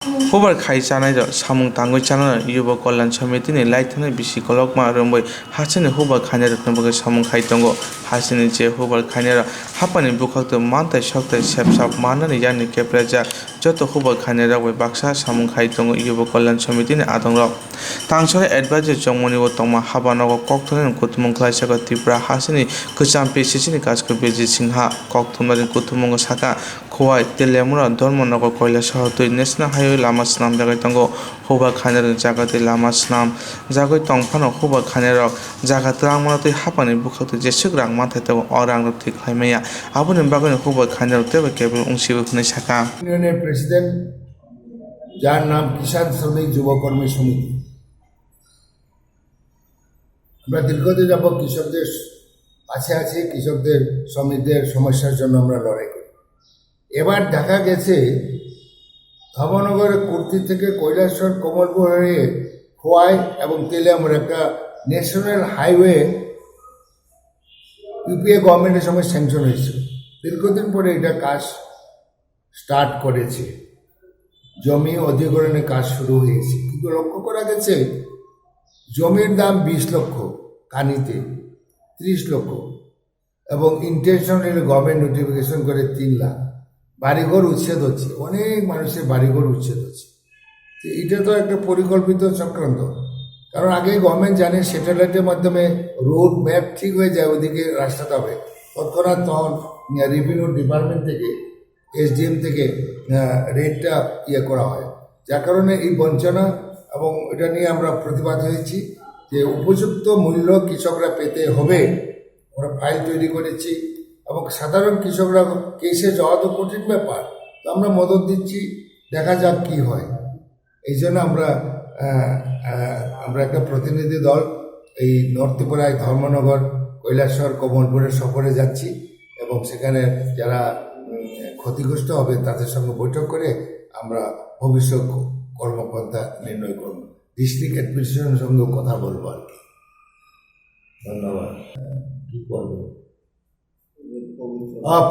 Hobar khai chanai da samung tangoi chana yuba kollan samiti ni laithana bisi kolok ma rombai hasini hobar khane da tambaga samung khai tongo hasini je hobar khane ra hapani bukhak to mantai shoktai sepsap manani yani kepraja joto hobar khane ra bai baksa samung khai tongo yuba kollan samiti ni adong ro tangsore advisor jongmoni wo tongma habanogo kokthone kutumung khlaisa ko tipra hasini kucham pesi ni kasko Birjit Singha kokthomari kutumung saka khowai telemura Dharmanagar কয়লা শহর তৈ national highway Lama স্নাম জাগাই তঙ্গ হোবা খানের জাগাতে লামা স্নাম জাগাই তংফানো হোবা খানের জাগা ত্রাংমনা তৈ হাপানি বুখাতে যেসুক রাং মাথায় তব অরাং ঠিক হাইমাইয়া আবুনি বাগানে হোবা খানের তেবে কেবল উংসিবো ফনে শাখা ইউনিয়নের প্রেসিডেন্ট যার নাম কিষাণ শ্রমিক যুব কর্মী সমিতি। আমরা দীর্ঘদিন যাবত কৃষকদের পাশে আছি, কৃষকদের শ্রমিকদের সমস্যার জন্য আমরা লড়াই করি। এবার দেখা গেছে ধর্মনগরের কুর্তি থেকে কৈলাসহর কমলপুর হয়ে খোয়াই এবং তেলিয়ামুর একটা ন্যাশনাল হাইওয়ে ইউপিএ গভর্নমেন্টের সময় স্যাংশন হয়েছিল। দীর্ঘদিন পরে এটা কাজ স্টার্ট করেছে, জমি অধিগ্রহণের কাজ শুরু হয়েছে, কিন্তু লক্ষ্য করা গেছে জমির দাম 20 লক্ষ, কানিতে 30 লক্ষ এবং ইন্টেনশনালি গভর্নমেন্ট নোটিফিকেশন করে 3 লাখ। বাড়িঘর উচ্ছেদ হচ্ছে, অনেক মানুষের বাড়িঘর উচ্ছেদ হচ্ছে। এটা তো একটা পরিকল্পিত চক্রান্ত, কারণ আগে গভর্নমেন্ট জানে স্যাটেলাইটের মাধ্যমে রোড ম্যাপ ঠিক হয়ে যায়, ওদিকে রাস্তাটা হবে তৎক্ষণাৎ তখন রেভিনিউ ডিপার্টমেন্ট থেকে এসডিএম থেকে রেটটা করা হয়, যার কারণে এই বঞ্চনা এবং এটা নিয়ে আমরা প্রতিবাদ হয়েছি যে উপযুক্ত মূল্য কৃষকরা পেতে হবে। আমরা ফাইল তৈরি করেছি এবং সাধারণ কৃষকরা কেসে যাওয়া তো কঠিন ব্যাপার, তো আমরা মদত দিচ্ছি, দেখা যাক কি হয়। এই জন্য আমরা একটা প্রতিনিধি দল এই নর্থ ত্রিপুরায় ধর্মনগর, কৈলাসহর, কমলপুরের সফরে যাচ্ছি এবং সেখানে যারা ক্ষতিগ্রস্ত হবে তাদের সঙ্গে বৈঠক করে আমরা ভবিষ্যৎ কর্মপন্থা নির্ণয় করব, ডিস্ট্রিক্ট অ্যাডমিনিস্ট্রেশনের সঙ্গেও কথা বলবো আর কি। ধন্যবাদ। কি করবো?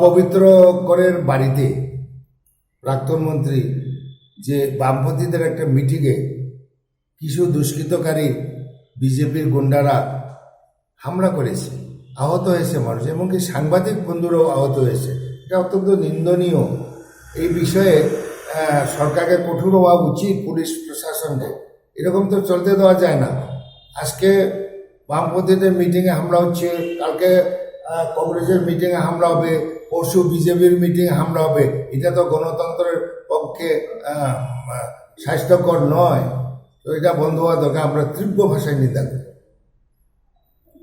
পবিত্র করের বাড়িতে প্রাক্তন মন্ত্রী যে বামপন্থীদের একটা মিটিংয়ে কিছু দুষ্কৃতকারী বিজেপির গুন্ডারা হামলা করেছে, আহত হয়েছে মানুষ, এমনকি সাংবাদিক বন্ধুরাও আহত হয়েছে। এটা অত্যন্ত নিন্দনীয়। এই বিষয়ে সরকারকে কঠোর হওয়া উচিত, পুলিশ প্রশাসনকে। এরকম তো চলতে দেওয়া যায় না। আজকে বামপন্থীদের মিটিংয়ে হামলা হচ্ছে, কালকে কংগ্রেসের মিটিংয়ে হামলা হবে, পরশু বিজেপির মিটিংয়ে হামলা হবে। এটা তো গণতন্ত্রের পক্ষে স্বাস্থ্যকর নয়। তো এটা বন্ধ হওয়া দরকার। আমরা তীব্র ভাষায় নিন্দা করি।